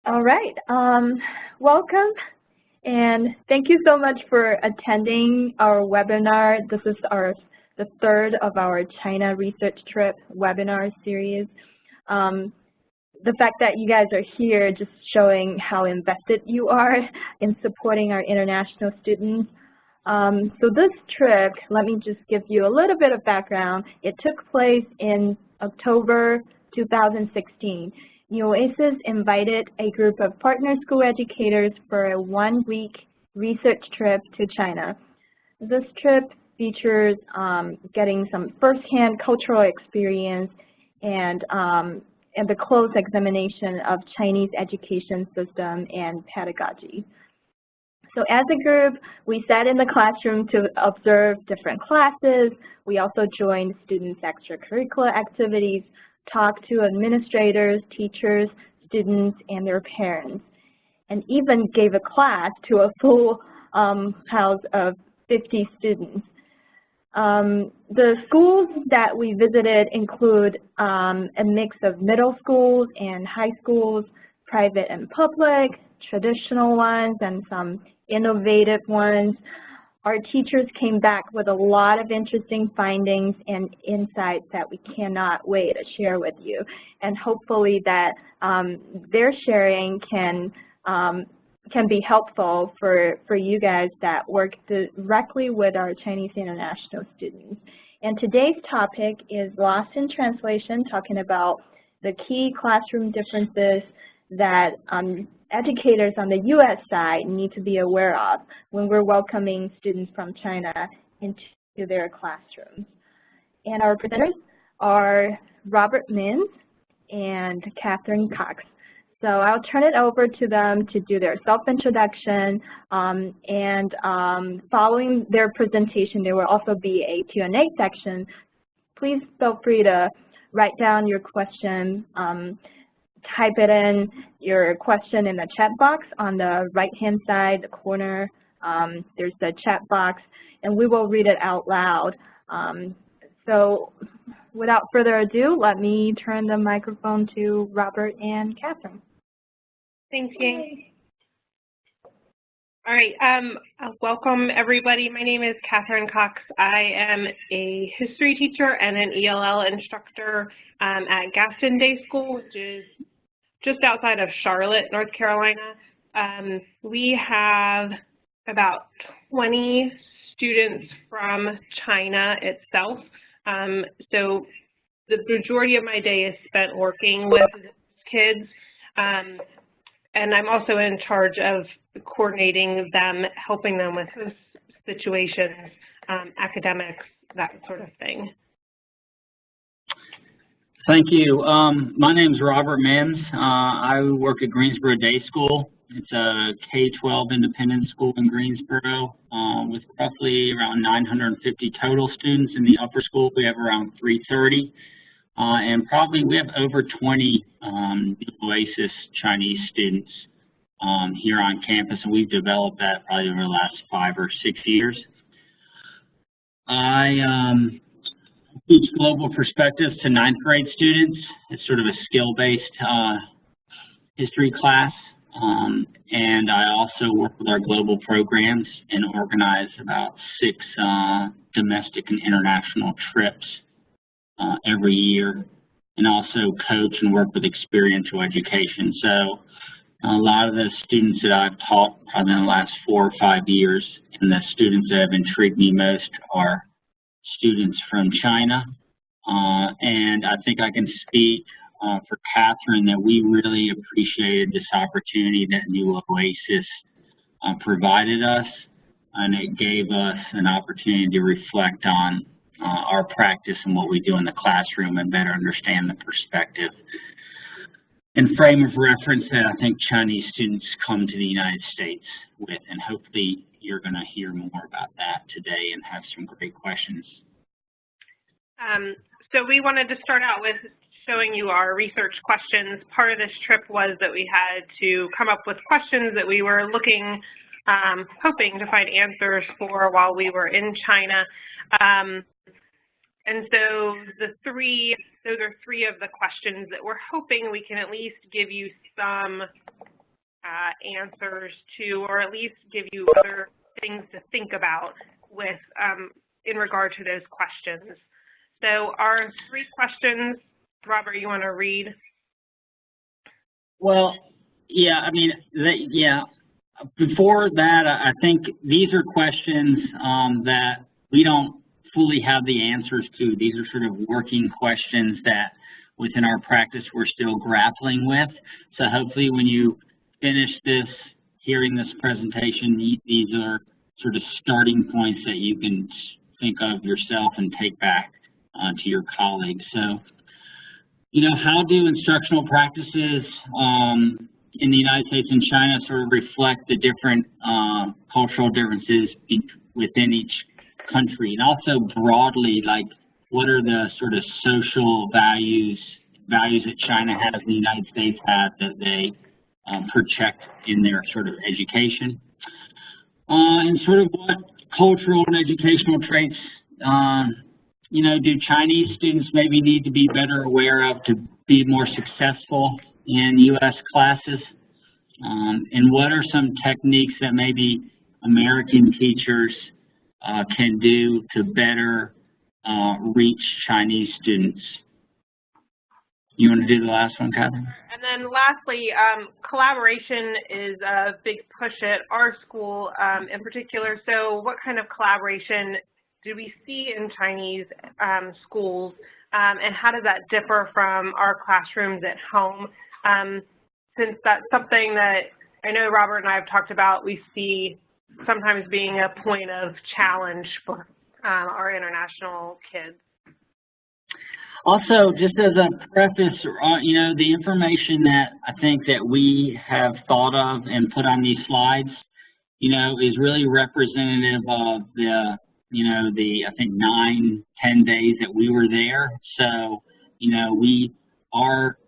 All right, welcome and thank you so much for attending our webinar. This is the third of our China Research Trip webinar series. The fact that you guys are here just showing how invested you are in supporting our international students. So this trip, let me just give you a little bit of background. It took place in October 2016. Oasis invited a group of partner school educators for a one-week research trip to China. This trip features getting some first-hand cultural experience and the close examination of Chinese education system and pedagogy. So as a group, we sat in the classroom to observe different classes. We also joined students' extracurricular activities, talked to administrators, teachers, students, and their parents, and even gave a class to a full house of 50 students. The schools that we visited include a mix of middle schools and high schools, private and public, traditional ones, and some innovative ones. Our teachers came back with a lot of interesting findings and insights that we cannot wait to share with you. And hopefully that their sharing can be helpful for you guys that work directly with our Chinese international students. And today's topic is Lost in Translation, talking about the key classroom differences that educators on the U.S. side need to be aware of when we're welcoming students from China into their classrooms. And our presenters are Robert Mins and Catherine Cox. So I'll turn it over to them to do their self-introduction, and following their presentation, there will also be a Q&A section. Please feel free to write down your question, type it in, your question in the chat box on the right-hand side, the corner. There's the chat box, and we will read it out loud. So without further ado, let me turn the microphone to Robert and Catherine. Thanks, Ying. All right, welcome everybody. My name is Catherine Cox. I am a history teacher and an ELL instructor at Gaston Day School, which is just outside of Charlotte, North Carolina. We have about 20 students from China itself. So the majority of my day is spent working with kids. And I'm also in charge of coordinating them, helping them with those situations, academics, that sort of thing. Thank you. My name is Robert Mims. I work at Greensboro Day School. It's a K-12 independent school in Greensboro with roughly around 950 total students. In the upper school, we have around 330. And probably we have over 20 Oasis Chinese students here on campus, and we've developed that probably over the last 5 or 6 years. I teach global perspectives to 9th grade students. It's sort of a skill-based history class, and I also work with our global programs and organize about 6 domestic and international trips every year, and also coach and work with experiential education. So a lot of the students that I've taught probably in the last 4 or 5 years, and the students that have intrigued me most are students from China. And I think I can speak for Catherine that we really appreciated this opportunity that New Oasis provided us, and it gave us an opportunity to reflect on our practice and what we do in the classroom and better understand the perspective and frame of reference that I think Chinese students come to the United States with. And hopefully you're going to hear more about that today and have some great questions. So we wanted to start out with showing you our research questions. Part of this trip was that we had to come up with questions that we were looking, hoping to find answers for while we were in China. And so those are 3 of the questions that we're hoping we can at least give you some answers to, or at least give you other things to think about with in regard to those questions. So our 3 questions, Robert, you want to read? Well, yeah, I mean, before that, I think these are questions that we don't fully have the answers to. These are sort of working questions that within our practice we're still grappling with. So hopefully when you finish this, hearing this presentation, these are sort of starting points that you can think of yourself and take back to your colleagues. So, you know, how do instructional practices in the United States and China sort of reflect the different cultural differences within each country? And also broadly, like, what are the sort of social values that China has and the United States has that they project in their sort of education? And sort of what cultural and educational traits you know, do Chinese students maybe need to be better aware of to be more successful in U.S. classes? And what are some techniques that maybe American teachers can do to better reach Chinese students? You want to do the last one, Catherine? And then lastly, collaboration is a big push at our school in particular. So what kind of collaboration do we see in Chinese schools, and how does that differ from our classrooms at home? Since that's something that I know Robert and I have talked about, we see sometimes being a point of challenge for our international kids. Also, just as a preface, you know, the information that I think that we have thought of and put on these slides, you know, is really representative of the, you know, I think 9-10 days that we were there. So, you know, we are,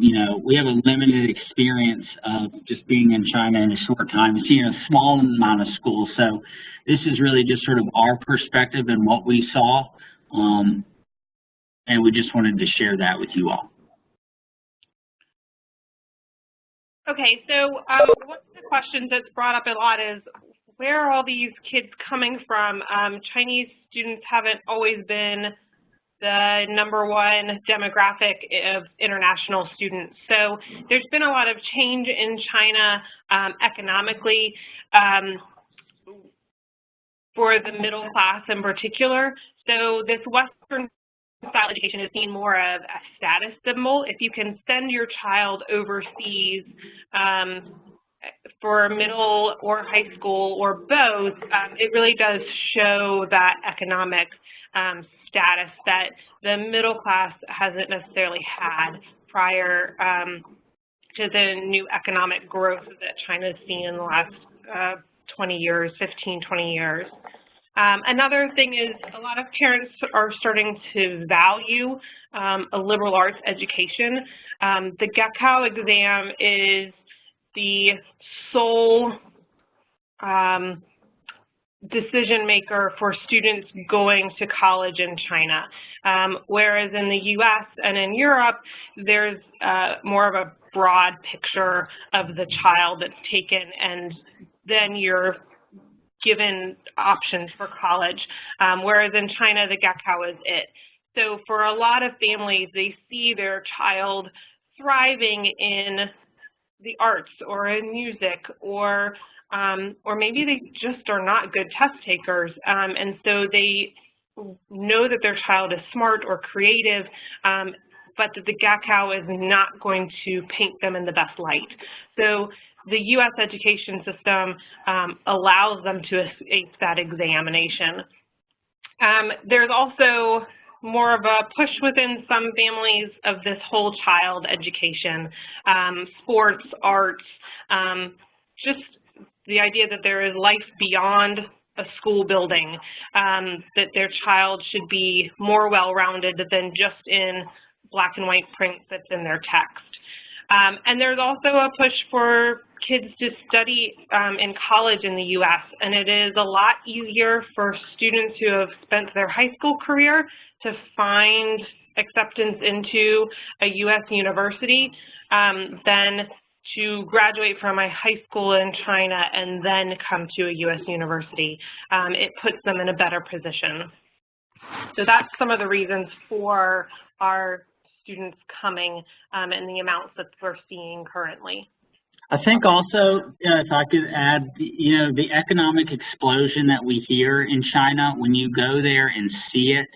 you know, we have a limited experience of just being in China in a short time and seeing a small amount of schools. So this is really just sort of our perspective and what we saw. And we just wanted to share that with you all. Okay, so one of the questions that's brought up a lot is, where are all these kids coming from? Chinese students haven't always been the #1 demographic of international students. So there's been a lot of change in China economically for the middle class in particular. So this Western style education is seen more of a status symbol. If you can send your child overseas for middle or high school or both, it really does show that economic status that the middle class hasn't necessarily had prior to the new economic growth that China's seen in the last 20 years, 15, 20 years. Another thing is a lot of parents are starting to value a liberal arts education. The Gaokao exam is the sole decision maker for students going to college in China, whereas in the U.S. and in Europe, there's more of a broad picture of the child that's taken, and then you're given options for college, whereas in China, the Gaokao is it. So for a lot of families, they see their child thriving in the arts or in music, or maybe they just are not good test takers, and so they know that their child is smart or creative, but that the Gaokao is not going to paint them in the best light. So the U.S. education system allows them to escape that examination. There's also more of a push within some families of this whole child education, sports, arts, just the idea that there is life beyond a school building, that their child should be more well-rounded than just in black and white print that's in their text. And there's also a push for kids to study in college in the U.S., and it is a lot easier for students who have spent their high school career to find acceptance into a U.S. university than to graduate from a high school in China and then come to a U.S. university. It puts them in a better position. So that's some of the reasons for our students coming and the amounts that we're seeing currently. I think also, if I could add, the economic explosion that we hear in China, when you go there and see it,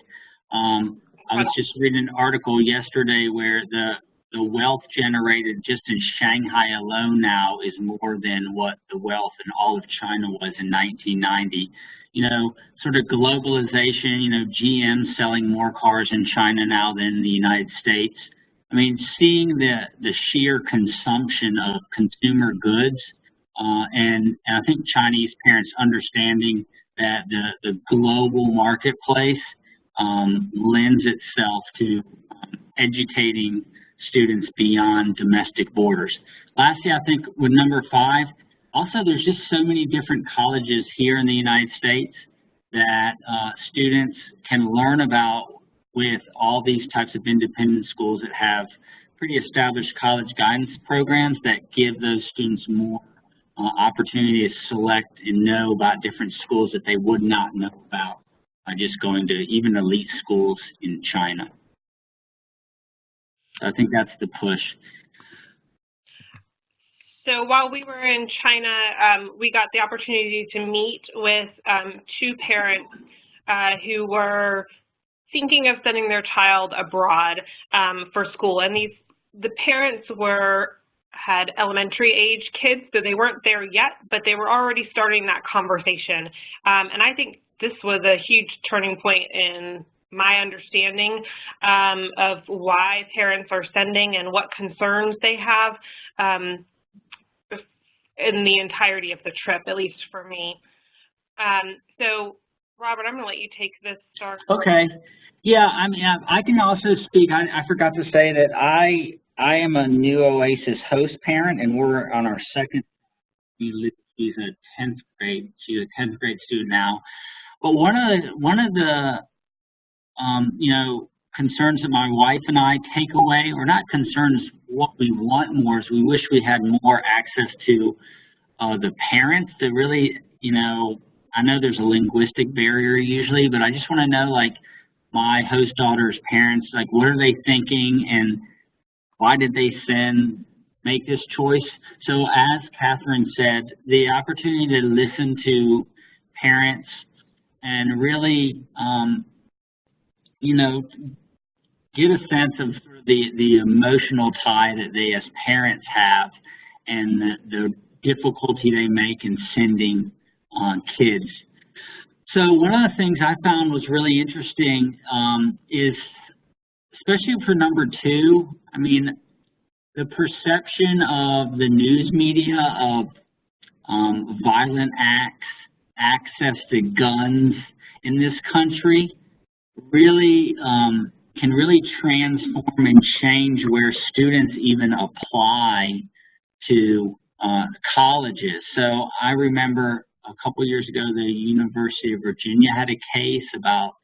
I was just reading an article yesterday where the wealth generated just in Shanghai alone now is more than what the wealth in all of China was in 1990. Sort of globalization, GM selling more cars in China now than the United States. I mean, seeing the sheer consumption of consumer goods, and I think Chinese parents understanding that the global marketplace lends itself to educating students beyond domestic borders. Lastly, I think with number 5, also there's just so many different colleges here in the United States that students can learn about with all these types of independent schools that have pretty established college guidance programs that give those students more opportunity to select and know about different schools that they would not know about by just going to even elite schools in China. So I think that's the push. So while we were in China, we got the opportunity to meet with 2 parents who were thinking of sending their child abroad for school. And the parents had elementary age kids, so they weren't there yet, but they were already starting that conversation. And I think this was a huge turning point in my understanding of why parents are sending and what concerns they have in the entirety of the trip, at least for me. So, Robert, I'm going to let you take this start. Okay. Yeah, I mean, I can also speak. I forgot to say that I am a new Oasis host parent, and we're on our second. She's a 10th grade. She's a 10th grade student now. But one of the concerns that my wife and I take away, or not concerns, what we want more is we wish we had more access to the parents to really, I know there's a linguistic barrier usually, but I just want to know, like, my host daughter's parents, like, what are they thinking and why did they make this choice? So as Catherine said, the opportunity to listen to parents and really, get a sense of the emotional tie that they as parents have and the difficulty they make in sending kids. So one of the things I found was really interesting is, especially for number 2, I mean, the perception of the news media of violent acts, access to guns in this country really can really transform and change where students even apply to colleges. So I remember a couple years ago, the University of Virginia had a case about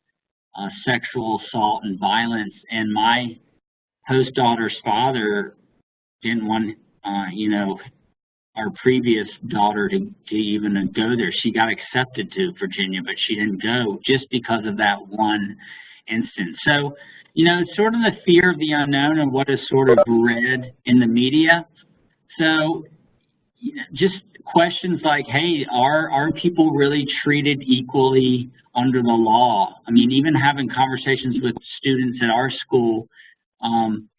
sexual assault and violence, and my host daughter's father didn't want, our previous daughter to even go there. She got accepted to Virginia, but she didn't go just because of that one instance. So, it's sort of the fear of the unknown and what is sort of read in the media. So, just questions like, hey, are people really treated equally under the law? I mean, even having conversations with students at our school,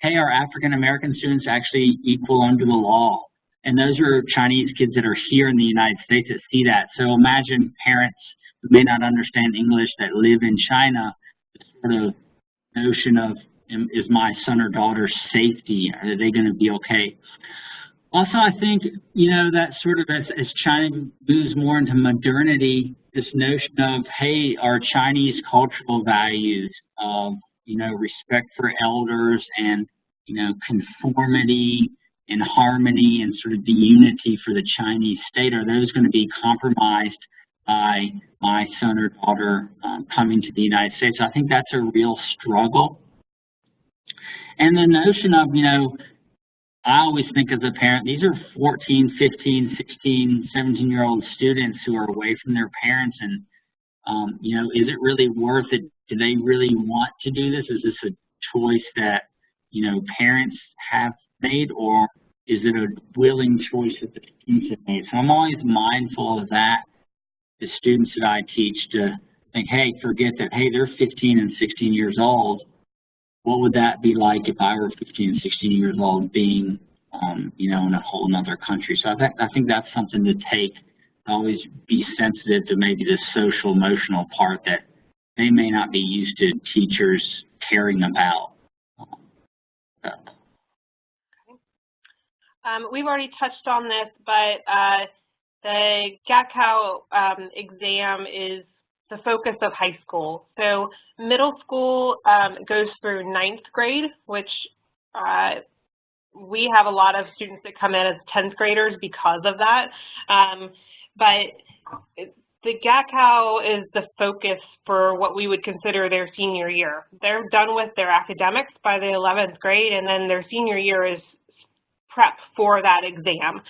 hey, are African American students actually equal under the law? And those are Chinese kids that are here in the United States that see that. So imagine parents who may not understand English that live in China, the sort of notion of, is my son or daughter's safety? Are they going to be okay? Also, I think, that sort of as China moves more into modernity, this notion of, hey, our Chinese cultural values of, respect for elders and, conformity and harmony and sort of the unity for the Chinese state, are those going to be compromised by my son or daughter coming to the United States? So I think that's a real struggle. And the notion of, I always think as a parent, these are 14, 15, 16, 17-year-old students who are away from their parents, and you know, is it really worth it? Do they really want to do this? Is this a choice that, you know, parents have made, or is it a willing choice that the students have made? So I'm always mindful of that, the students that I teach, to think, hey, forget that, hey, they're 15 and 16 years old. What would that be like if I were 15 and 16 years old being, you know, in a whole other country? So I think that's something to take, always be sensitive to maybe the social, emotional part that they may not be used to teachers caring about. We've already touched on this, but the GACAO exam is the focus of high school. So middle school goes through 9th grade, which we have a lot of students that come in as 10th graders because of that. But the GACAO is the focus for what we would consider their senior year. They're done with their academics by the 11th grade, and then their senior year is prep for that exam.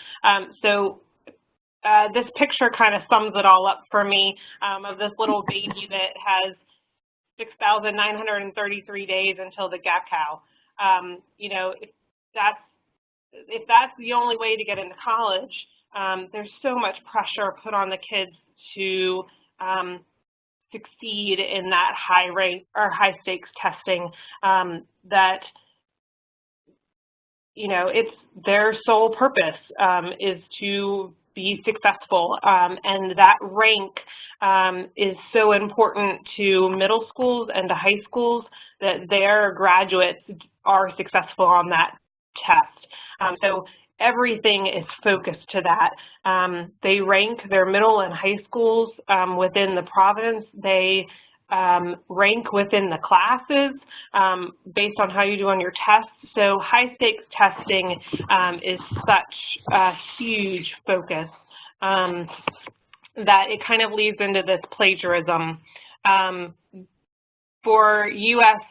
This picture kind of sums it all up for me, of this little baby that has 6,933 days until the GACAO. You know, if that's the only way to get into college, there's so much pressure put on the kids to succeed in that high rate or high stakes testing, that, you know, it's their sole purpose is to be successful, and that rank is so important to middle schools and to high schools that their graduates are successful on that test. So everything is focused to that. They rank their middle and high schools within the province. They rank within the classes based on how you do on your tests. So high stakes testing is such a huge focus that it kind of leads into this plagiarism. For U.S.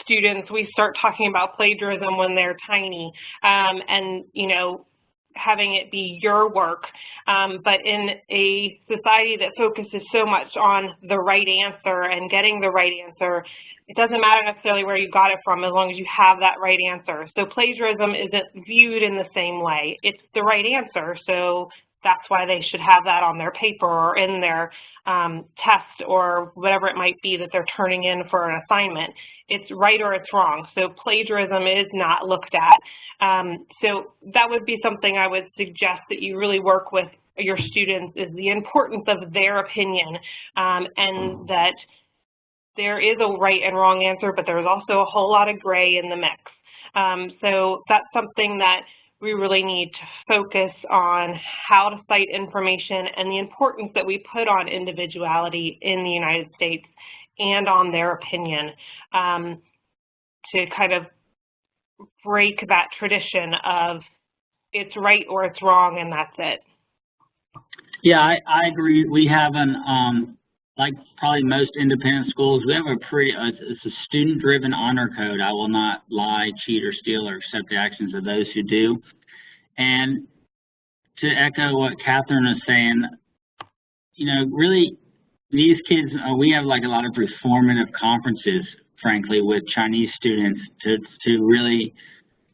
students, we start talking about plagiarism when they're tiny, and, you know, having it be your work. But in a society that focuses so much on the right answer and getting the right answer, it doesn't matter necessarily where you got it from as long as you have that right answer. So plagiarism isn't viewed in the same way. It's the right answer, so that's why they should have that on their paper or in their test or whatever it might be that they're turning in for an assignment. It's right or it's wrong. So plagiarism is not looked at. So that would be something I would suggest that you really work with your students, is the importance of their opinion, and that there is a right and wrong answer, but there's also a whole lot of gray in the mix. So that's something that we really need to focus on, how to cite information and the importance that we put on individuality in the United States and on their opinion, to kind of break that tradition of it's right or it's wrong and that's it. Yeah, I agree. We have like probably most independent schools, we have it's a student-driven honor code. I will not lie, cheat, or steal, or accept the actions of those who do. And to echo what Catherine was saying, you know, really, these kids, we have like a lot of reformative conferences, frankly, with Chinese students to really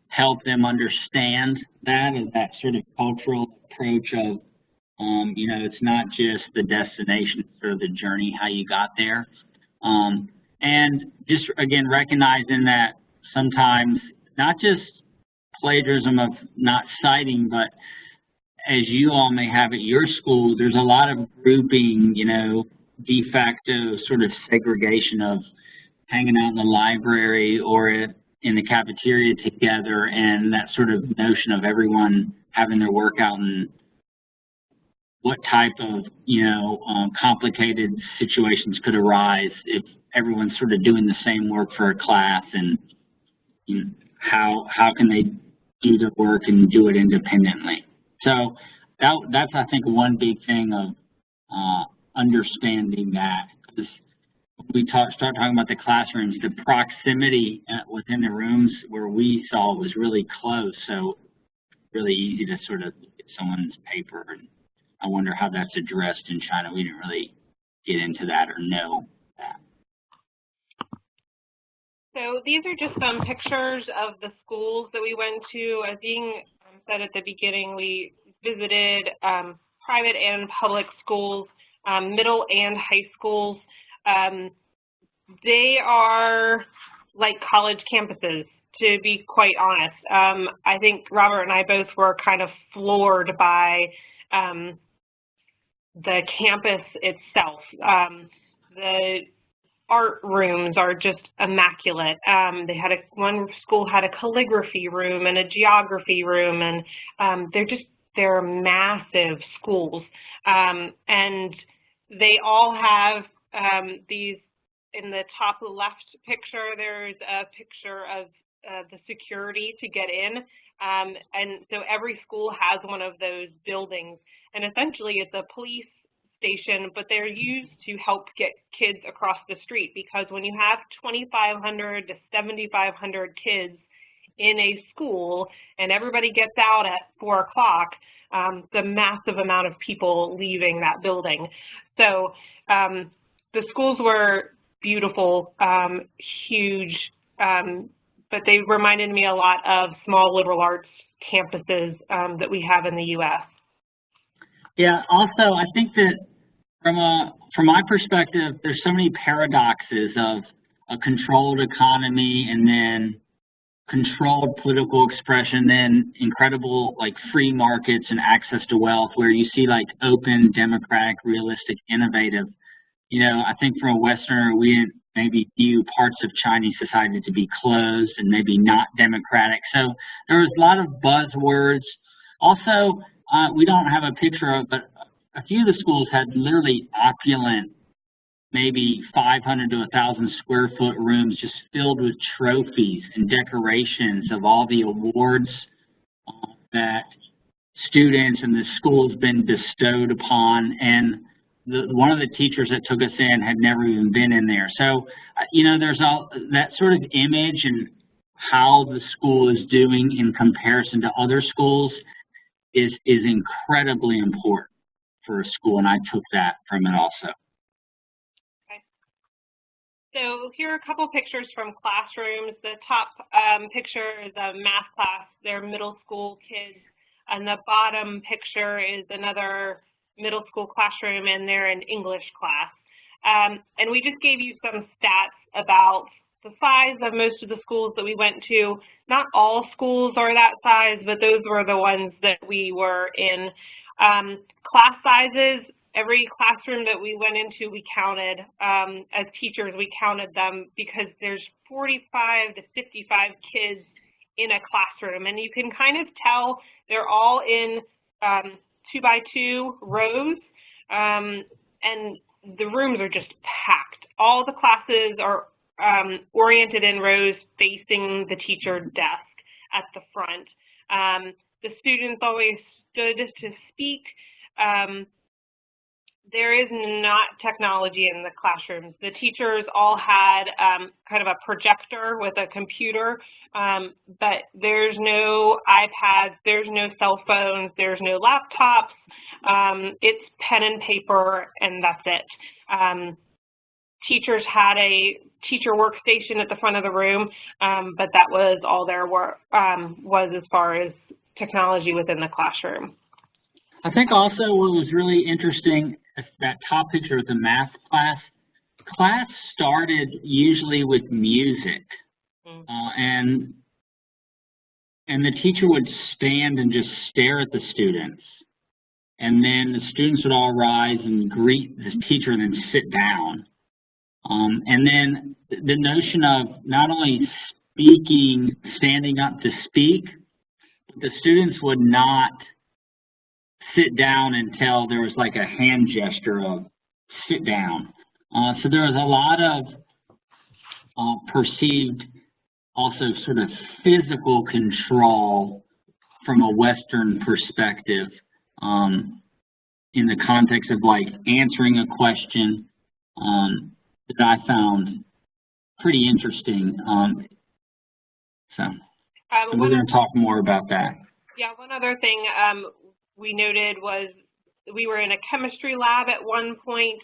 help them understand that, and that sort of cultural approach of, you know, it's not just the destination, it's sort of the journey, how you got there. And just, again, recognizing that sometimes not just plagiarism of not citing, but as you all may have at your school, there's a lot of grouping, you know, de facto sort of segregation of hanging out in the library or in the cafeteria together, and that sort of notion of everyone having their work out and what type of, you know, complicated situations could arise if everyone's sort of doing the same work for a class, and you know, how can they do the work and do it independently. So that's I think one big thing of understanding that. we start talking about the classrooms, the proximity within the rooms where we saw was really close, so really easy to sort of look at someone's paper. And I wonder how that's addressed in China. We didn't really get into that or know that. So these are just some pictures of the schools that we went to. As Ying said at the beginning, we visited private and public schools, middle and high schools. They are like college campuses, to be quite honest. I think Robert and I both were kind of floored by the campus itself. The art rooms are just immaculate. One school had a calligraphy room and a geography room, and they're massive schools. And they all have these. In the top left picture, there's a picture of the security to get in. And so every school has one of those buildings. And essentially it's a police station, but they're used to help get kids across the street, because when you have 2,500 to 7,500 kids in a school and everybody gets out at 4 o'clock, the massive amount of people leaving that building. So the schools were beautiful, huge, but they reminded me a lot of small liberal arts campuses that we have in the U.S. Yeah, also, I think that from my perspective, there's so many paradoxes of a controlled economy and then controlled political expression, then incredible like free markets and access to wealth, where you see like open, democratic, realistic, innovative. You know, I think from a Westerner, we maybe view parts of Chinese society to be closed and maybe not democratic. So there was a lot of buzzwords. Also, we don't have a picture of, but a few of the schools had literally opulent, maybe 500 to 1,000 square foot rooms just filled with trophies and decorations of all the awards that students and the school's been bestowed upon. And one of the teachers that took us in had never even been in there. So, you know, there's all that sort of image and how the school is doing in comparison to other schools is incredibly important for a school, and I took that from it also. Okay. So here are a couple pictures from classrooms. The top picture is a math class. They're middle school kids, and the bottom picture is another middle school classroom, and they're an English class. And we just gave you some stats about the size of most of the schools that we went to. Not all schools are that size, but those were the ones that we were in. Class sizes, every classroom that we went into, we counted. As teachers, we counted them because there's 45 to 55 kids in a classroom, and you can kind of tell they're all in 2-by-2 rows, and the rooms are just packed. All the classes are oriented in rows facing the teacher desk at the front. The students always stood to speak. There is not technology in the classrooms. The teachers all had kind of a projector with a computer, but there's no iPads, there's no cell phones, there's no laptops. It's pen and paper, and that's it. Teachers had a teacher workstation at the front of the room, but that was all there was as far as technology within the classroom. I think also what was really interesting, that top picture of the math class started usually with music, and the teacher would stand and just stare at the students, and then the students would all rise and greet the teacher and then sit down. And then the notion of not only speaking, standing up to speak, but the students would not sit down until there was like a hand gesture of sit down. So there was a lot of perceived also sort of physical control from a Western perspective in the context of like answering a question, that I found pretty interesting. We're going to talk more about that. Yeah, one other thing we noted was we were in a chemistry lab at one point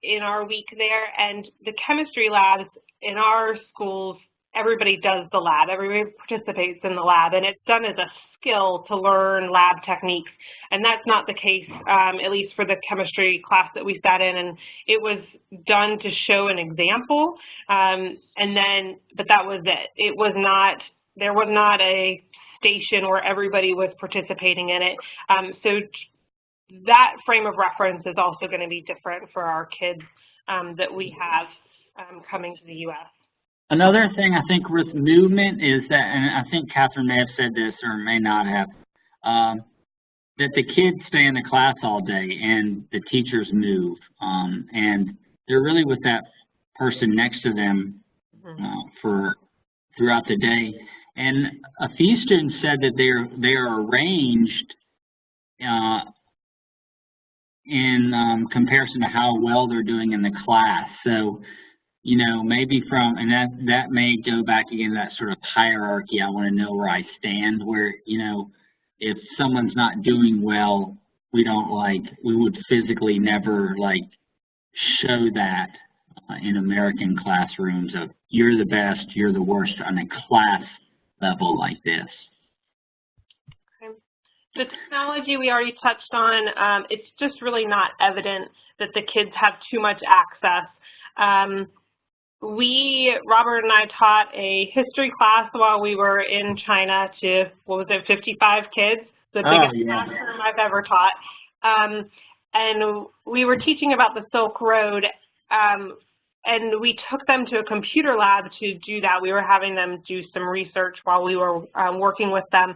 in our week there, and the chemistry labs in our schools, everybody does the lab, everybody participates in the lab, and it's done as a skill to learn lab techniques, and that's not the case, at least for the chemistry class that we sat in, and it was done to show an example, but that was it. It was not, there was not a station where everybody was participating in it, so that frame of reference is also going to be different for our kids that we have coming to the U.S. Another thing I think with movement is that, and I think Catherine may have said this or may not have, that the kids stay in the class all day and the teachers move, and they're really with that person next to them for throughout the day. And a few students said that they are arranged in comparison to how well they're doing in the class. So, you know, maybe and that may go back again to that sort of hierarchy. I want to know where I stand, where, you know, if someone's not doing well, we would physically never show that in American classrooms of you're the best, you're the worst on a class level like this. Okay. The technology we already touched on, it's just really not evident that the kids have too much access. Robert and I taught a history class while we were in China to, 55 kids, the biggest classroom I've ever taught. And we were teaching about the Silk Road, and we took them to a computer lab to do that. We were having them do some research while we were working with them.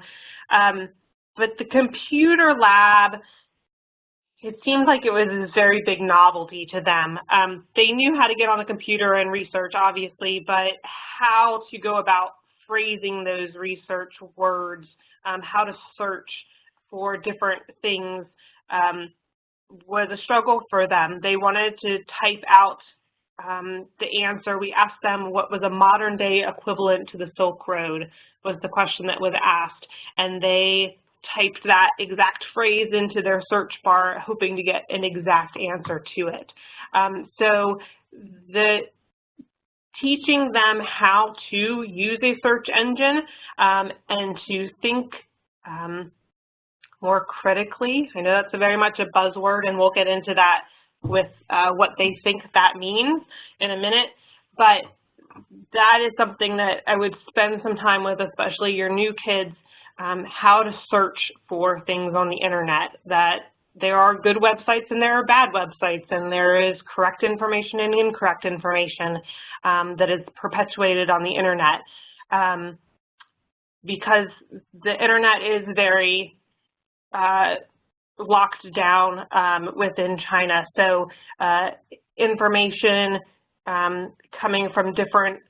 But the computer lab, it seemed like it was a very big novelty to them. They knew how to get on the computer and research, obviously, but how to go about phrasing those research words, how to search for different things was a struggle for them. They wanted to type out the answer. We asked them what was a modern-day equivalent to the Silk Road was the question that was asked, and they typed that exact phrase into their search bar, hoping to get an exact answer to it. So teaching them how to use a search engine and to think more critically. I know that's very much a buzzword, and we'll get into that with what they think that means in a minute, but that is something that I would spend some time with, especially your new kids, how to search for things on the internet, that there are good websites and there are bad websites, and there is correct information and incorrect information that is perpetuated on the internet, because the internet is very locked down within China. So information coming from different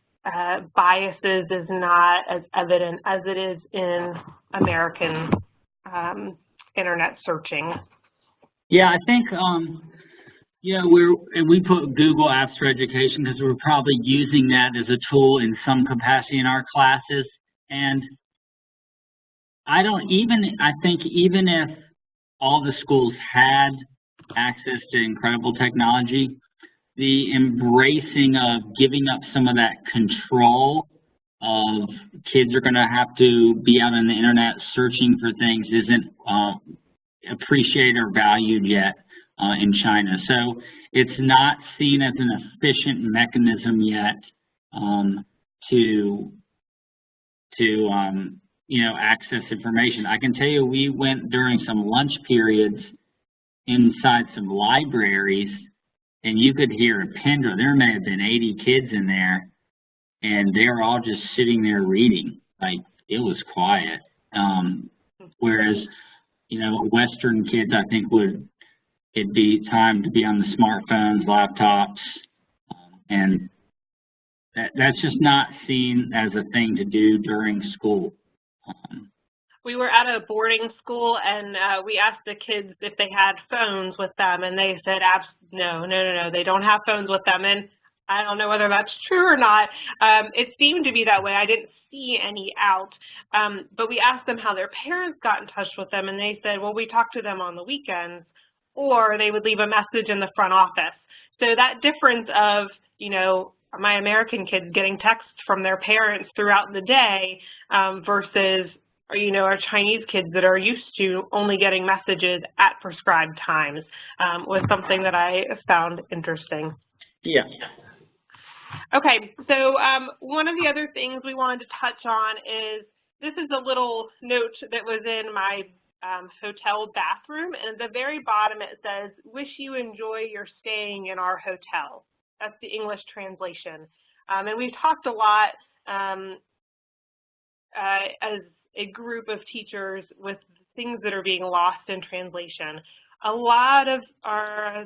biases is not as evident as it is in American internet searching. Yeah, I think, you know, we put Google Apps for Education because we're probably using that as a tool in some capacity in our classes. And I think even if all the schools had access to incredible technology, the embracing of giving up some of that control of kids are going to have to be out on the internet searching for things isn't appreciated or valued yet in China. So it's not seen as an efficient mechanism yet to you know, access information. I can tell you we went during some lunch periods inside some libraries, and you could hear a pin drop. There may have been 80 kids in there, and they were all just sitting there reading. Like, it was quiet. Whereas, you know, Western kids, I think, it'd be time to be on the smartphones, laptops, and that's just not seen as a thing to do during school. we were at a boarding school, and we asked the kids if they had phones with them, and they said, no, they don't have phones with them. And I don't know whether that's true or not. It seemed to be that way. I didn't see any out. But we asked them how their parents got in touch with them, and they said, well, we talked to them on the weekends, or they would leave a message in the front office. So that difference of, you know, my American kids getting texts from their parents throughout the day versus, you know, our Chinese kids that are used to only getting messages at prescribed times was something that I found interesting. Yeah. Okay, so one of the other things we wanted to touch on is, this is a little note that was in my hotel bathroom, and at the very bottom it says, wish you enjoy your staying in our hotel. That's the English translation. And we've talked a lot as a group of teachers with things that are being lost in translation. A lot of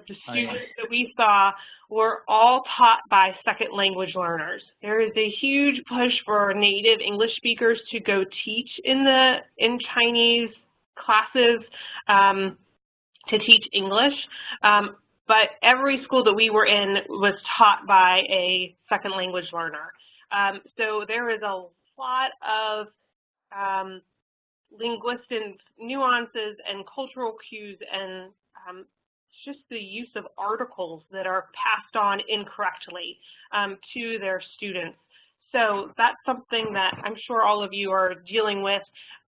the students that we saw were all taught by second language learners. There is a huge push for native English speakers to go teach in Chinese classes to teach English. But every school that we were in was taught by a second language learner. So there is a lot of linguistic nuances and cultural cues and just the use of articles that are passed on incorrectly to their students. So that's something that I'm sure all of you are dealing with,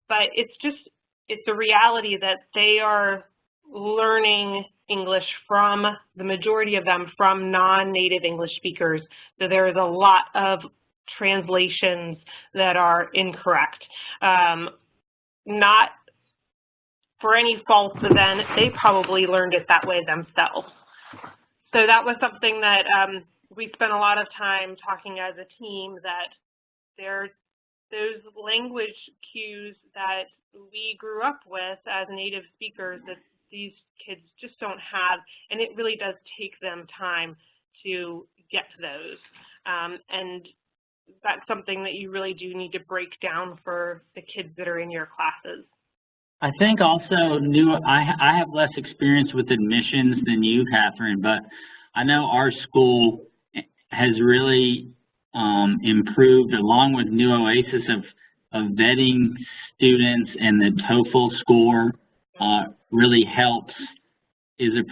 but it's a reality that they are learning English from, the majority of them, from non-native English speakers. So there is a lot of translations that are incorrect. Not for any fault of them, they probably learned it that way themselves. So that was something that we spent a lot of time talking as a team, that those language cues that we grew up with as native speakers that these kids just don't have, and it really does take them time to get to those. And that's something that you really do need to break down for the kids that are in your classes. I think also I have less experience with admissions than you, Catherine, but I know our school has really improved, along with new Oasis, of vetting students, and the TOEFL score really helps, is a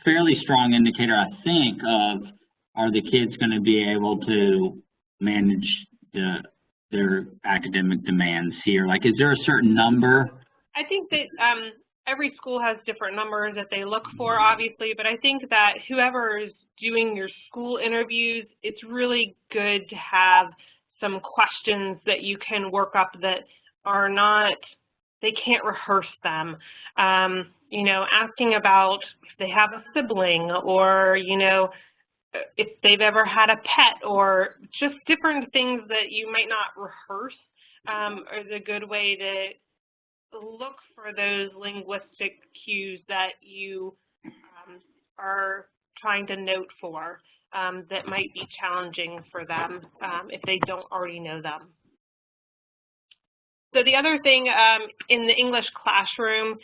fairly strong indicator, I think, of are the kids going to be able to manage their academic demands here? Like, is there a certain number? I think that every school has different numbers that they look for, obviously, but I think that whoever is doing your school interviews, it's really good to have some questions that you can work up that are not, they can't rehearse them. You know, asking about if they have a sibling, or, you know, if they've ever had a pet, or just different things that you might not rehearse is a good way to look for those linguistic cues that you are trying to note for that might be challenging for them if they don't already know them. So the other thing in the English classroom,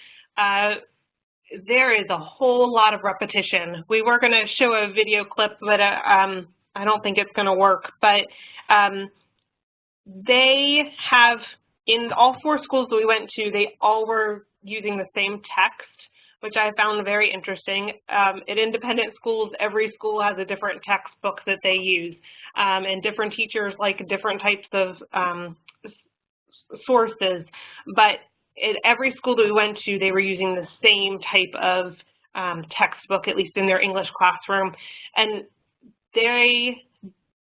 there is a whole lot of repetition. We were going to show a video clip, but I don't think it's going to work. But they have, in all 4 schools that we went to, they all were using the same text, which I found very interesting. At independent schools, every school has a different textbook that they use, and different teachers like different types of sources. But at every school that we went to, they were using the same type of textbook, at least in their English classroom. And they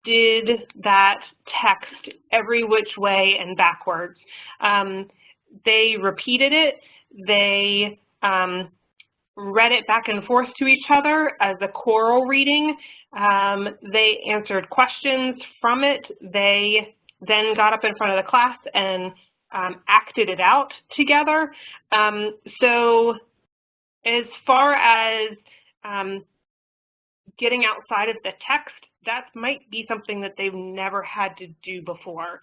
did that text every which way and backwards. They repeated it. They read it back and forth to each other as a choral reading. They answered questions from it. They then got up in front of the class and acted it out together. So as far as getting outside of the text, that might be something that they've never had to do before.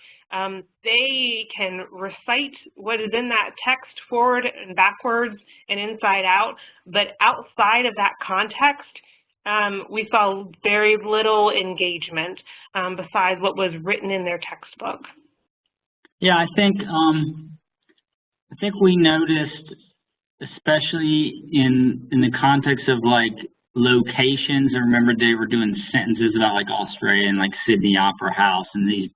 They can recite what is in that text forward and backwards and inside out, but outside of that context, we saw very little engagement besides what was written in their textbook. Yeah, I think we noticed, especially in the context of like locations. I remember they were doing sentences about like Australia and like Sydney Opera House and these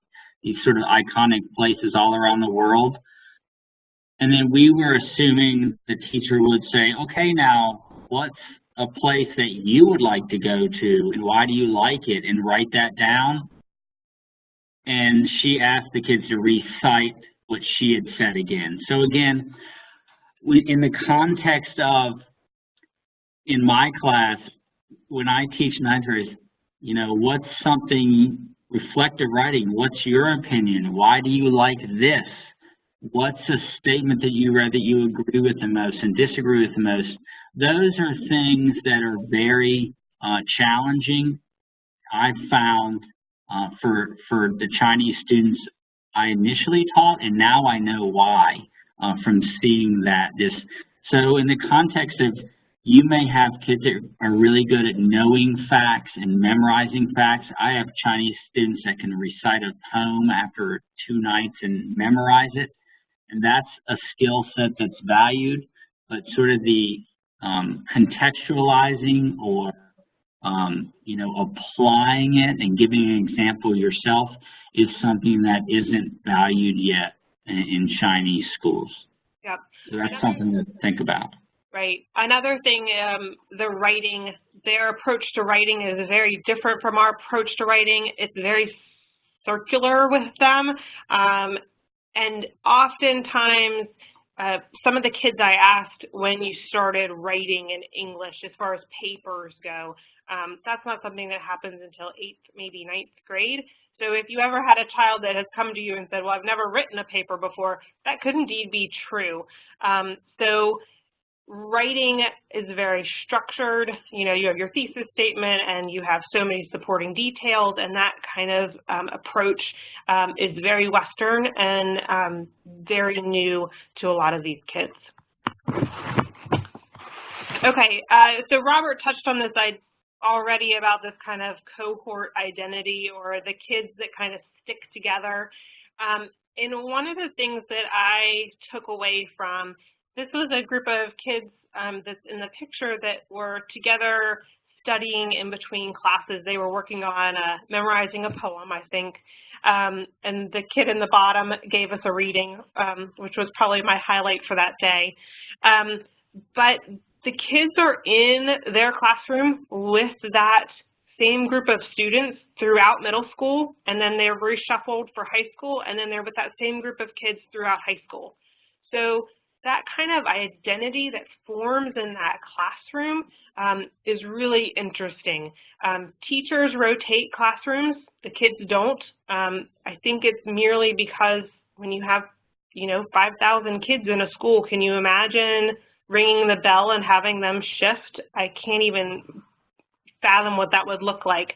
sort of iconic places all around the world. And then we were assuming the teacher would say, okay, now what's a place that you would like to go to and why do you like it, and write that down. And she asked the kids to recite what she had said again. So again, in the context of, in my class, when I teach ninth grade, what's something, reflective writing, what's your opinion? Why do you like this? What's a statement that you read that you agree with the most and disagree with the most? Those are things that are very challenging, I've found, for the Chinese students I initially taught, and now I know why from seeing that. So in the context of, you may have kids that are really good at knowing facts and memorizing facts. I have Chinese students that can recite a poem after 2 nights and memorize it, and that's a skill set that's valued, but sort of the contextualizing or applying it and giving an example yourself is something that isn't valued yet in Chinese schools. Yep. So that's something to think about. Right. Another thing, the writing, their approach to writing is very different from our approach to writing. It's very circular with them. And oftentimes, some of the kids I asked when you started writing in English as far as papers go, that's not something that happens until 8th, maybe 9th grade. So if you ever had a child that has come to you and said, well, I've never written a paper before, that could indeed be true. So writing is very structured. You have your thesis statement and you have so many supporting details, and that kind of approach is very Western and very new to a lot of these kids. Okay, so Robert touched on this already about this kind of cohort identity, or the kids that kind of stick together. And one of the things that I took away from this was a group of kids that's in the picture that were together studying in between classes. They were working on memorizing a poem, I think, and the kid in the bottom gave us a reading, which was probably my highlight for that day. But the kids are in their classroom with that same group of students throughout middle school, and then they're reshuffled for high school, and then they're with that same group of kids throughout high school. So that kind of identity that forms in that classroom is really interesting. Teachers rotate classrooms, the kids don't. I think it's merely because when you have, 5,000 kids in a school, can you imagine ringing the bell and having them shift? I can't even fathom what that would look like.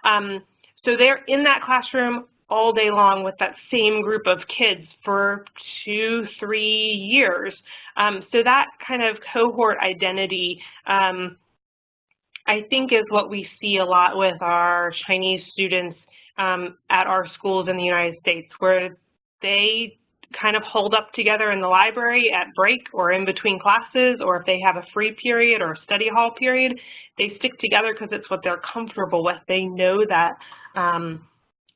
So they're in that classroom all day long with that same group of kids for 2-3 years. So that kind of cohort identity, I think, is what we see a lot with our Chinese students at our schools in the United States, where they kind of hold up together in the library at break or in between classes, or if they have a free period or a study hall period, they stick together because it's what they're comfortable with. They know that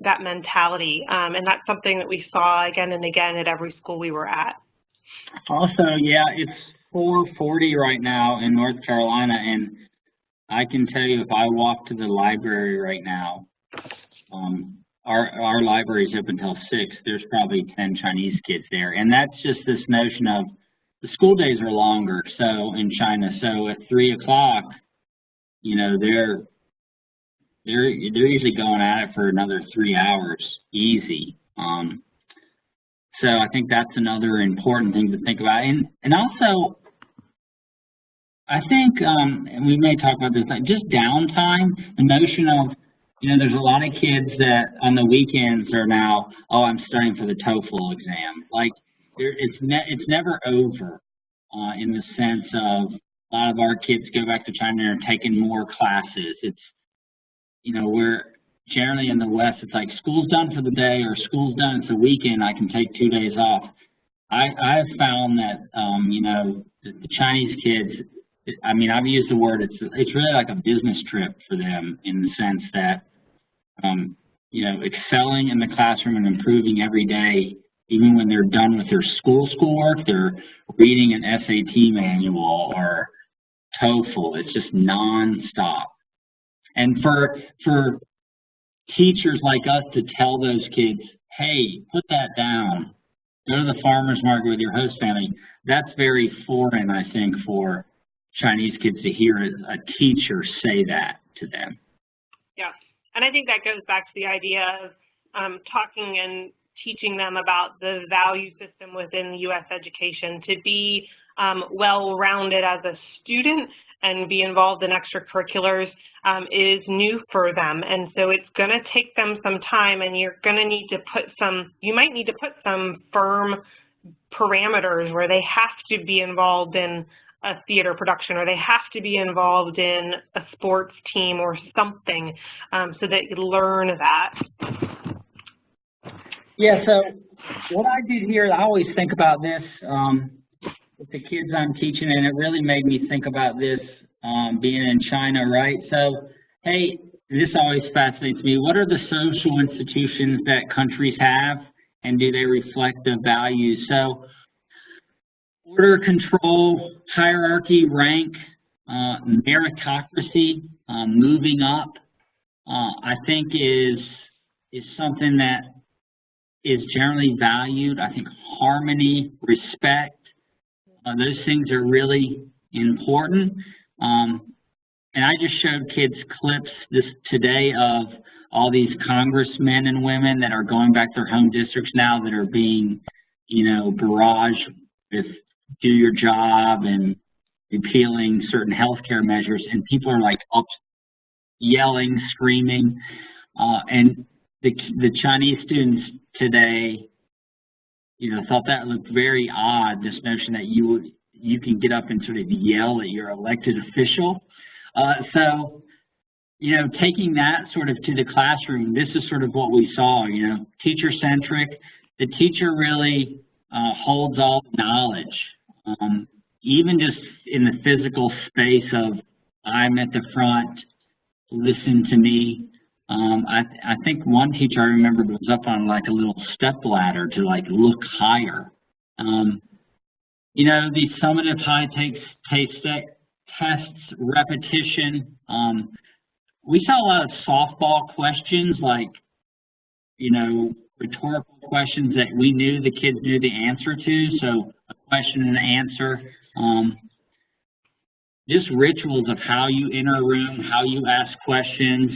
that mentality, and that's something that we saw again and again at every school we were at. Also, yeah, it's 4:40 right now in North Carolina, and I can tell you if I walk to the library right now, our library is open until 6. There's probably 10 Chinese kids there, and that's just this notion of the school days are longer. So in China, so at 3 o'clock, they're usually going at it for another 3 hours, easy. So I think that's another important thing to think about. And also, I think, and we may talk about this, like just downtime, the notion of You know, there's a lot of kids that on the weekends are now, oh, I'm studying for the TOEFL exam. Like, it's never over in the sense of a lot of our kids go back to China and are taking more classes. It's, you know, we're generally in the West, it's like school's done for the day or school's done, it's a weekend, I can take 2 days off. I've found that, you know, the Chinese kids, I mean, I've used the word, it's really like a business trip for them in the sense that, you know, excelling in the classroom and improving every day, even when they're done with their schoolwork, they're reading an SAT manual or TOEFL. It's just nonstop. And for teachers like us to tell those kids, hey, put that down, go to the farmer's market with your host family, that's very foreign, I think, for Chinese kids to hear a teacher say that to them. Yeah, and I think that goes back to the idea of talking and teaching them about the value system within U.S. education, to be well-rounded as a student and be involved in extracurriculars is new for them. And so it's going to take them some time, and you're going to need to put you might need to put some firm parameters where they have to be involved in a theater production, or they have to be involved in a sports team or something, so that you learn that. Yeah, so what I did here, I always think about this with the kids I'm teaching, and it really made me think about this being in China, right? So, hey, this always fascinates me. What are the social institutions that countries have, and do they reflect the values? So, order, control, hierarchy, rank, meritocracy, moving up, I think is something that is generally valued. I think harmony, respect, those things are really important. And I just showed kids clips today of all these congressmen and women that are going back to their home districts now that are being, you know, barraged with do your job and repealing certain healthcare measures, and people are like up yelling, screaming, and the Chinese students today, you know, thought that looked very odd, this notion that you can get up and sort of yell at your elected official. So, you know, taking that sort of to the classroom, this is sort of what we saw, you know, teacher-centric. The teacher really holds all the knowledge, even just in the physical space of I'm at the front, listen to me. I think one teacher I remember was up on like a little step ladder to like look higher. You know, these summative tests, repetition. We saw a lot of softball questions, like, you know, rhetorical questions that we knew the kids knew the answer to. So a question and an answer. Just rituals of how you enter a room, how you ask questions.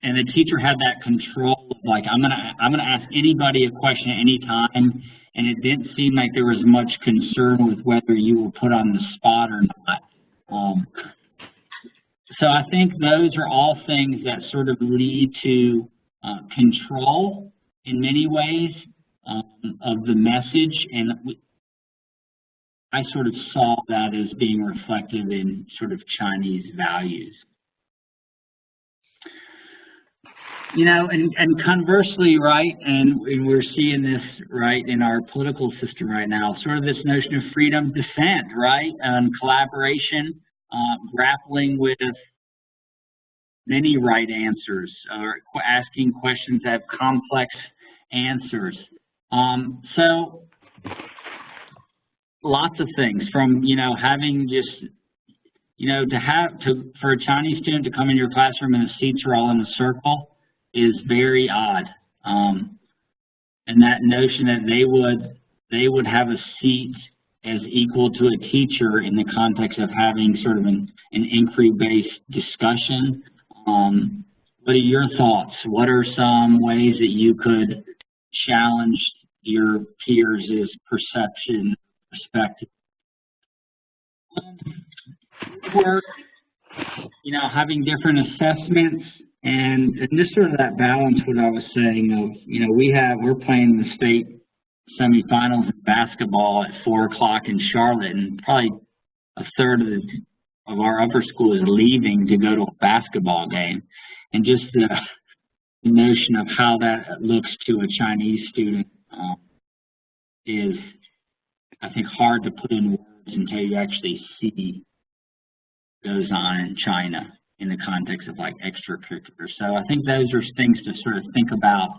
And the teacher had that control of like, I'm gonna ask anybody a question at any time, and it didn't seem like there was much concern with whether you were put on the spot or not. So I think those are all things that sort of lead to control in many ways of the message, and I sort of saw that as being reflected in sort of Chinese values. You know, and conversely, right, and we're seeing this, right, in our political system right now, sort of this notion of freedom, dissent, right, and collaboration, grappling with many right answers, or asking questions that have complex answers. So lots of things from, you know, having just, you know, for a Chinese student to come in your classroom and the seats are all in a circle is very odd, and that notion that they would have a seat as equal to a teacher in the context of having sort of an inquiry-based discussion. What are your thoughts? What are some ways that you could challenge your peers' perspective? Work, you know, having different assessments. And just sort of that balance, what I was saying of, we're playing the state semifinals in basketball at 4 o'clock in Charlotte, and probably a third of our upper school is leaving to go to a basketball game. And just the notion of how that looks to a Chinese student is, I think, hard to put in words until you actually see what goes on in China in the context of like extracurricular. So I think those are things to sort of think about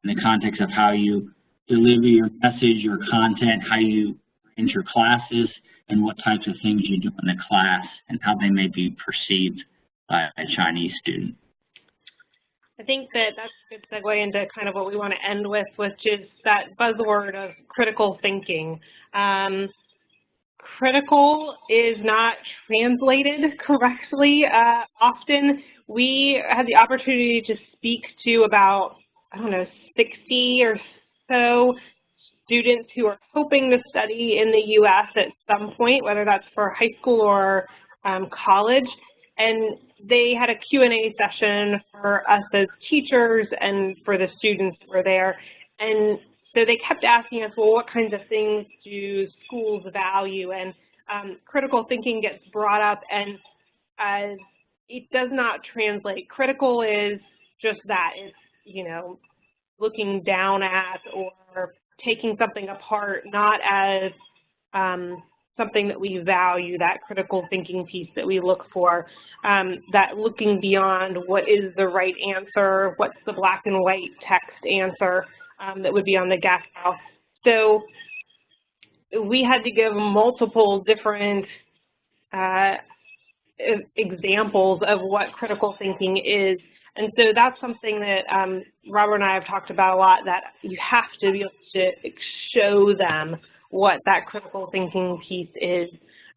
in the context of how you deliver your message, your content, how you arrange your classes, and what types of things you do in the class and how they may be perceived by a Chinese student. I think that that's a good segue into kind of what we want to end with, which is that buzzword of critical thinking. Critical is not translated correctly often. We had the opportunity to speak to about, 60 or so students who are hoping to study in the U.S. at some point, whether that's for high school or college. And they had a Q&A session for us as teachers and for the students that were there. And so they kept asking us, well, what kinds of things do schools value? And critical thinking gets brought up, and it does not translate. Critical is just that. It's, looking down at or taking something apart, not as something that we value, that critical thinking piece that we look for, that looking beyond what is the right answer, what's the black and white text answer that would be on the gas house. So we had to give multiple different examples of what critical thinking is. And so that's something that Robert and I have talked about a lot, that you have to be able to show them what that critical thinking piece is,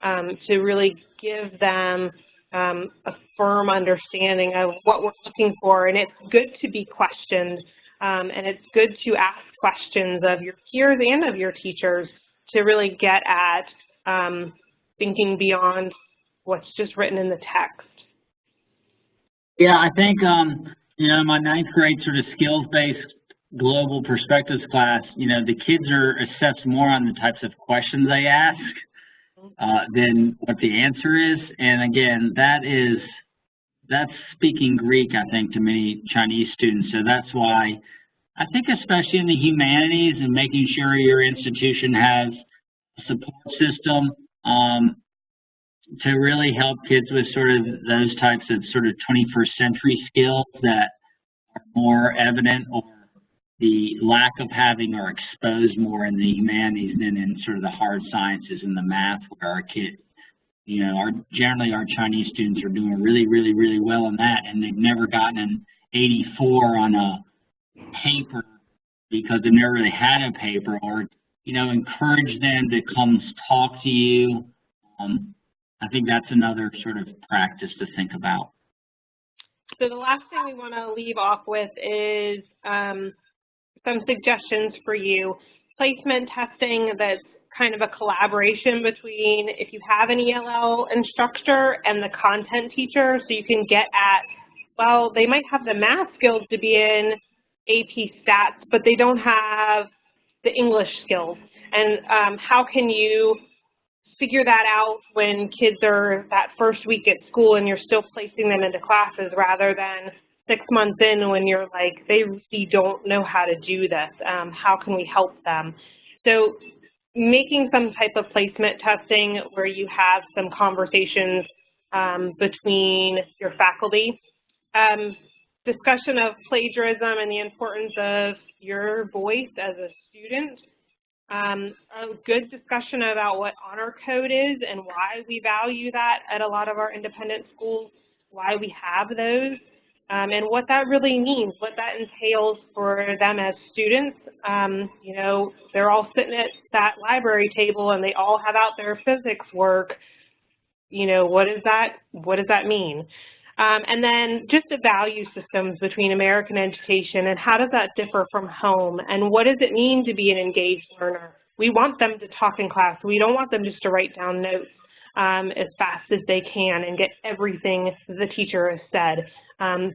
to really give them a firm understanding of what we're looking for. And it's good to be questioned, and it's good to ask questions of your peers and of your teachers to really get at thinking beyond what's just written in the text. Yeah, I think, my 9th grade sort of skills-based global perspectives class, the kids are assessed more on the types of questions they ask than what the answer is. And again, that's speaking Greek, I think, to many Chinese students. So that's why I think, especially in the humanities, and making sure your institution has a support system to really help kids with sort of those types of sort of 21st century skills that are more evident, or the lack of having are exposed more in the humanities than in sort of the hard sciences and the math, where our kids, generally our Chinese students are doing really, really, really well in that, and they've never gotten an 84 on a paper because they've never really had a paper, or, encourage them to come talk to you. I think that's another sort of practice to think about. So the last thing we want to leave off with is some suggestions for you. Placement testing that's kind of a collaboration between, if you have an ELL instructor and the content teacher, so you can get at, well, they might have the math skills to be in AP Stats, but they don't have the English skills. And how can you figure that out when kids are that first week at school and you're still placing them into classes, rather than 6 months in when you're like, they really don't know how to do this. How can we help them? So making some type of placement testing where you have some conversations between your faculty. Discussion of plagiarism and the importance of your voice as a student. A good discussion about what honor code is and why we value that at a lot of our independent schools, why we have those, and what that really means, what that entails for them as students. They're all sitting at that library table and they all have out their physics work. What does that mean? And then just the value systems between American education, and how does that differ from home, and what does it mean to be an engaged learner? We want them to talk in class. We don't want them just to write down notes. as fast as they can and get everything the teacher has said,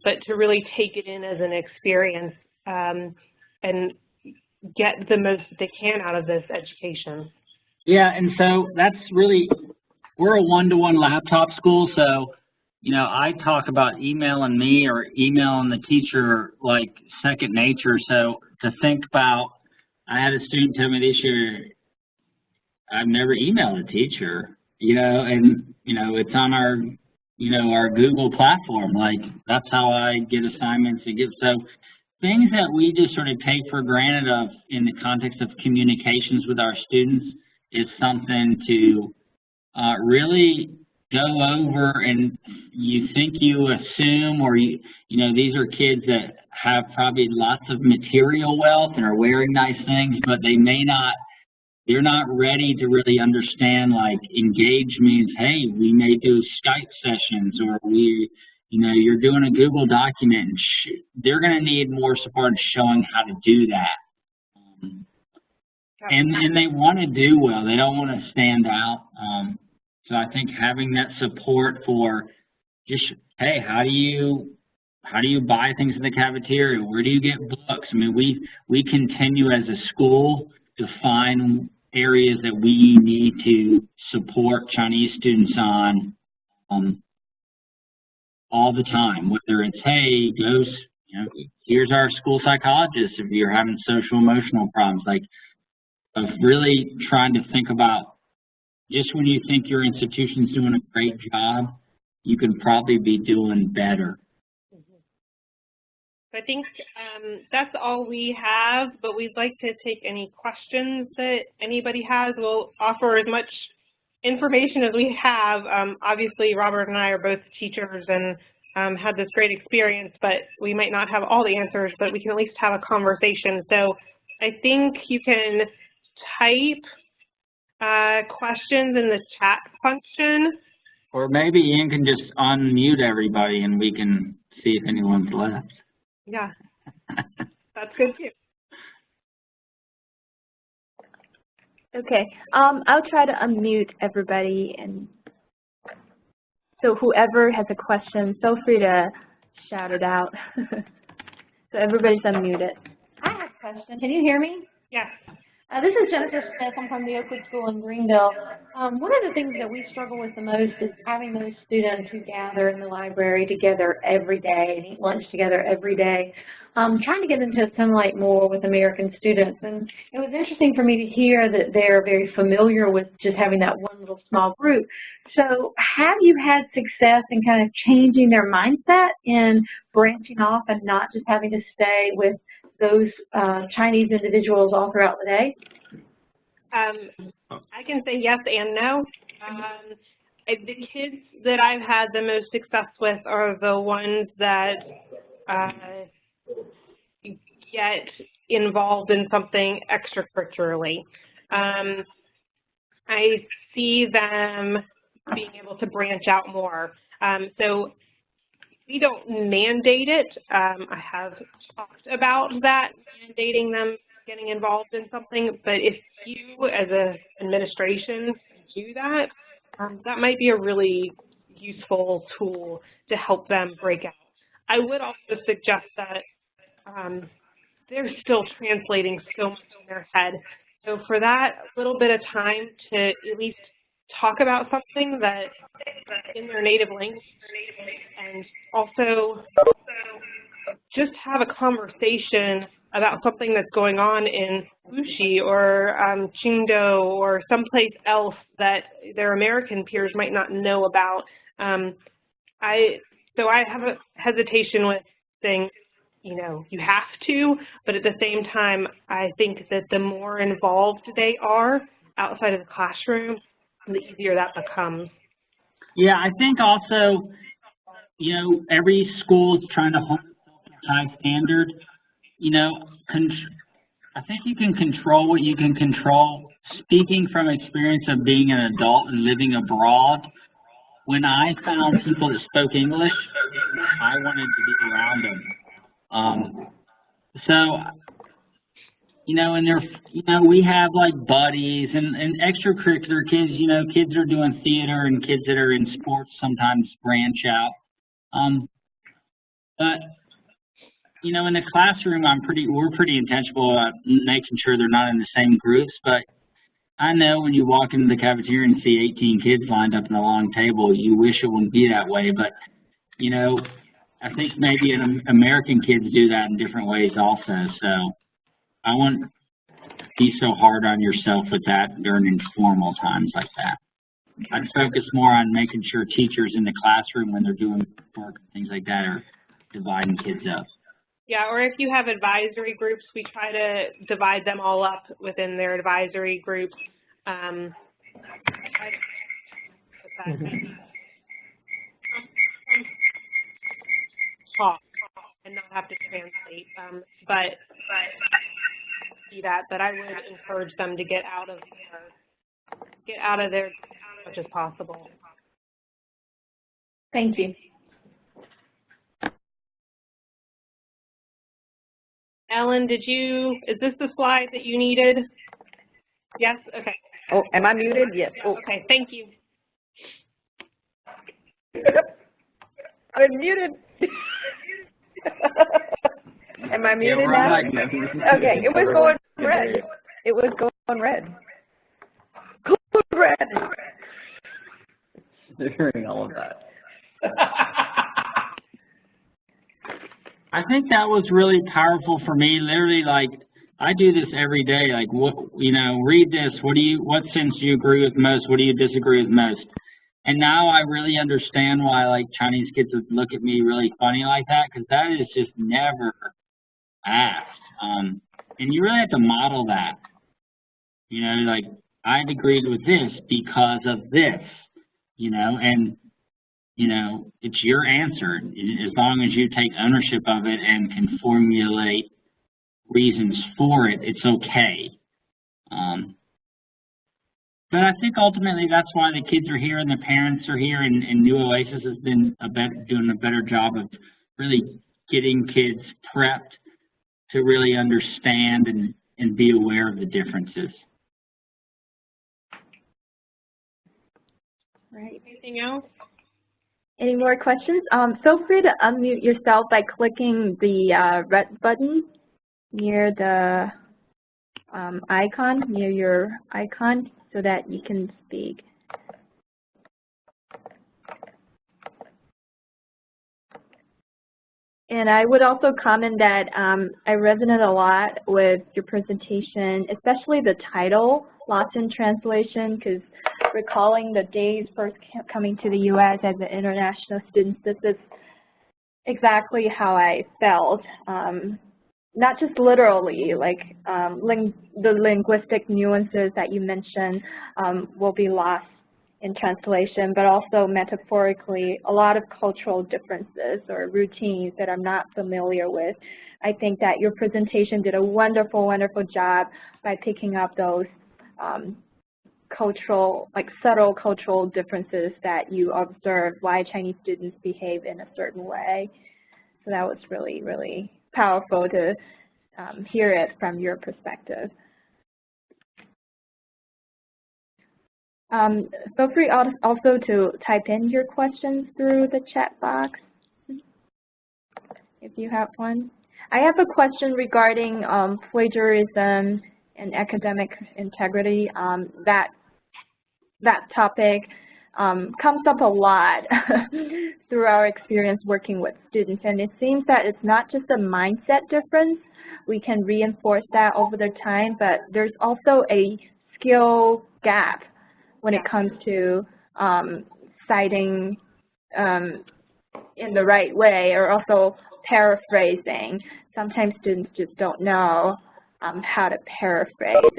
but to really take it in as an experience and get the most that they can out of this education. Yeah, and so that's really, we're a one-to-one laptop school, so, you know, I talk about emailing me or emailing the teacher like second nature. So to think about, I had a student tell me this year, I've never emailed a teacher, you know, and, you know, it's on our, you know, our Google platform. Like, that's how I get assignments and get, so things that we just sort of take for granted of in the context of communications with our students is something to really go over, and you think you assume, or you know, these are kids that have probably lots of material wealth and are wearing nice things, but they may not, they're not ready to really understand, like, engage means, hey, we may do Skype sessions, or we, you know, you're doing a Google document, and they're going to need more support in showing how to do that. And they want to do well. They don't want to stand out. So I think having that support for just, hey, how do you buy things in the cafeteria? Where do you get books? I mean, we continue as a school to find areas that we need to support Chinese students on all the time, whether it's, hey, go, you know, here's our school psychologist if you're having social emotional problems, like, of really trying to think about, just when you think your institution's doing a great job, you can probably be doing better. I think that's all we have, but we'd like to take any questions that anybody has. We'll offer as much information as we have. Obviously, Robert and I are both teachers and had this great experience, but we might not have all the answers, but we can at least have a conversation. So I think you can type questions in the chat function. Or maybe Ian can just unmute everybody and we can see if anyone's left. Yeah, that's good too. Okay, I'll try to unmute everybody, and so whoever has a question, feel free to shout it out. So everybody's unmuted. I have a question. Can you hear me? Yes. This is Jennifer Smith. I'm from the Oakwood School in Greenville. One of the things that we struggle with the most is having those students who gather in the library together every day and eat lunch together every day. Trying to get them to assimilate more with American students. And it was interesting for me to hear that they're very familiar with just having that one little small group. So have you had success in kind of changing their mindset in branching off and not just having to stay with those Chinese individuals all throughout the day? I can say yes and no. The kids that I've had the most success with are the ones that get involved in something extracurricularly. I see them being able to branch out more. So we don't mandate it. I have talked about that, mandating them getting involved in something, but if you as an administration do that, that might be a really useful tool to help them break out. I would also suggest that they're still translating so much in their head. So for that little bit of time to at least talk about something that in their native language, and also just have a conversation about something that's going on in Wuxi or Qingdao or someplace else that their American peers might not know about. So I have a hesitation with saying, you know, you have to, but at the same time, I think that the more involved they are outside of the classroom, the easier that becomes. Yeah, I think also, you know, every school is trying to hold a high standard. You know, I think you can control what you can control. Speaking from experience of being an adult and living abroad, when I found people that spoke English, I wanted to be around them. So and we have like buddies and extracurricular kids, kids that are doing theater and kids that are in sports sometimes branch out. But, in the classroom, we're pretty intentional about making sure they're not in the same groups, but I know when you walk into the cafeteria and see 18 kids lined up in a long table, you wish it wouldn't be that way, but, I think maybe American kids do that in different ways also, so I wouldn't be so hard on yourself with that during informal times like that. I'd focus more on making sure teachers in the classroom, when they're doing work and things like that, are dividing kids up. Yeah, or if you have advisory groups, we try to divide them all up within their advisory groups. Talk and not have to translate, but see that. But I would encourage them to get out of there as much as possible. Thank you. Ellen, is this the slide that you needed? Yes? Okay. Oh, am I muted? Yes. Oh. Okay, thank you. I'm muted. Am I muted now? Okay, it was going red. It was going red. Going red. They're hearing all of that. I think that was really powerful for me. Literally, like, I do this every day. Like, read this. What sentence do you agree with most? What do you disagree with most? And now I really understand why, like, Chinese kids would look at me really funny like that, because that is just never asked. And you really have to model that. Like, I agreed with this because of this, and it's your answer, as long as you take ownership of it and can formulate reasons for it, it's okay. But I think ultimately that's why the kids are here and the parents are here, and New Oasis has been doing a better job of really getting kids prepped to really understand and be aware of the differences. Right. Anything else? Any more questions? Feel free to unmute yourself by clicking the red button near the icon, near your icon, so that you can speak. And I would also comment that I resonate a lot with your presentation, especially the title, Lost in Translation, because recalling the days first coming to the U.S. as an international student, this is exactly how I felt. Not just literally, like the linguistic nuances that you mentioned will be lost in translation, but also metaphorically, a lot of cultural differences or routines that I'm not familiar with. I think that your presentation did a wonderful, wonderful job by picking up those cultural, like subtle cultural differences that you observed, why Chinese students behave in a certain way. So that was really, really powerful to hear it from your perspective. Feel free also to type in your questions through the chat box if you have one. I have a question regarding plagiarism and academic integrity. That topic comes up a lot through our experience working with students, and it seems that it's not just a mindset difference. We can reinforce that over the time, but there's also a skill gap when it comes to citing in the right way, or also paraphrasing. Sometimes students just don't know how to paraphrase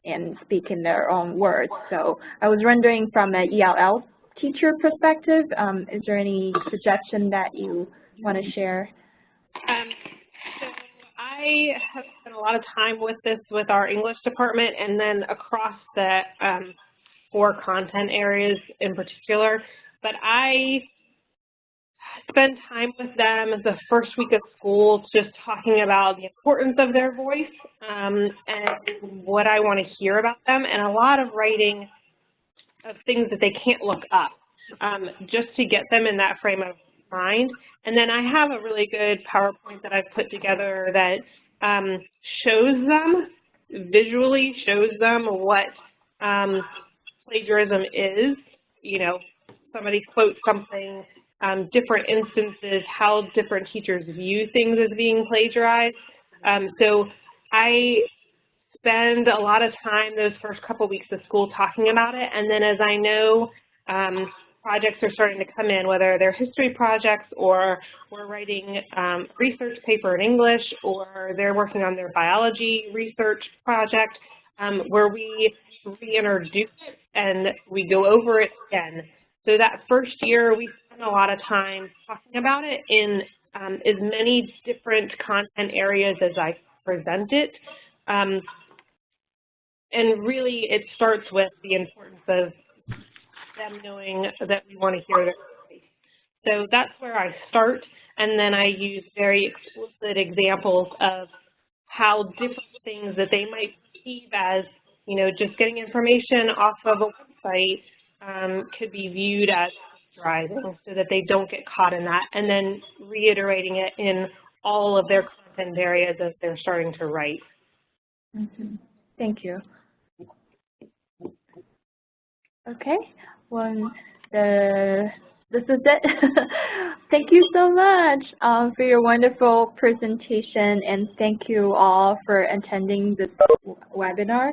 and speak in their own words. So I was wondering, from an ELL teacher perspective, is there any suggestion that you want to share? So I have spent a lot of time with this with our English department, and then across the 4 content areas in particular. But spend time with them the first week of school, just talking about the importance of their voice and what I want to hear about them, and a lot of writing of things that they can't look up, just to get them in that frame of mind. And then I have a really good PowerPoint that I've put together that shows them, visually shows them what plagiarism is. You know, somebody quotes something, different instances, how different teachers view things as being plagiarized. So I spend a lot of time those first couple weeks of school talking about it, and then as I know projects are starting to come in, whether they're history projects or we're writing a research paper in English or they're working on their biology research project, where we reintroduce it and we go over it again. So that first year we spend a lot of time talking about it in as many different content areas as I present it. And really it starts with the importance of them knowing that we want to hear their voice. So that's where I start, and then I use very explicit examples of how different things that they might perceive as, you know, just getting information off of a website could be viewed as driving, so that they don't get caught in that, and then reiterating it in all of their content areas as they're starting to write. Mm-hmm. Thank you. Okay, well, this is it. Thank you so much for your wonderful presentation, and thank you all for attending this webinar.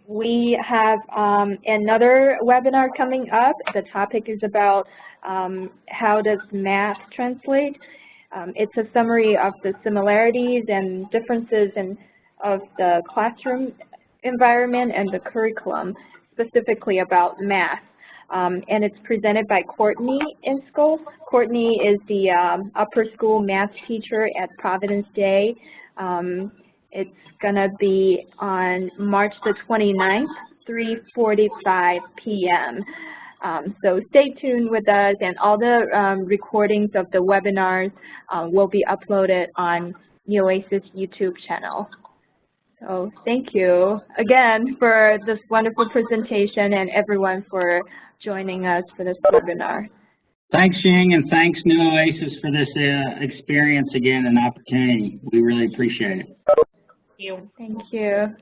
We have another webinar coming up. The topic is about how does math translate. It's a summary of the similarities and differences of the classroom environment and the curriculum, specifically about math. And it's presented by Courtney Inskol. Courtney is the upper school math teacher at Providence Day. It's gonna be on March the 29th, 3:45 p.m. So stay tuned with us, and all the recordings of the webinars will be uploaded on the Oasis YouTube channel. So thank you again for this wonderful presentation and everyone for joining us for this webinar. Thanks, Ying, and thanks, New Oasis, for this experience again and opportunity. We really appreciate it. Thank you. Thank you.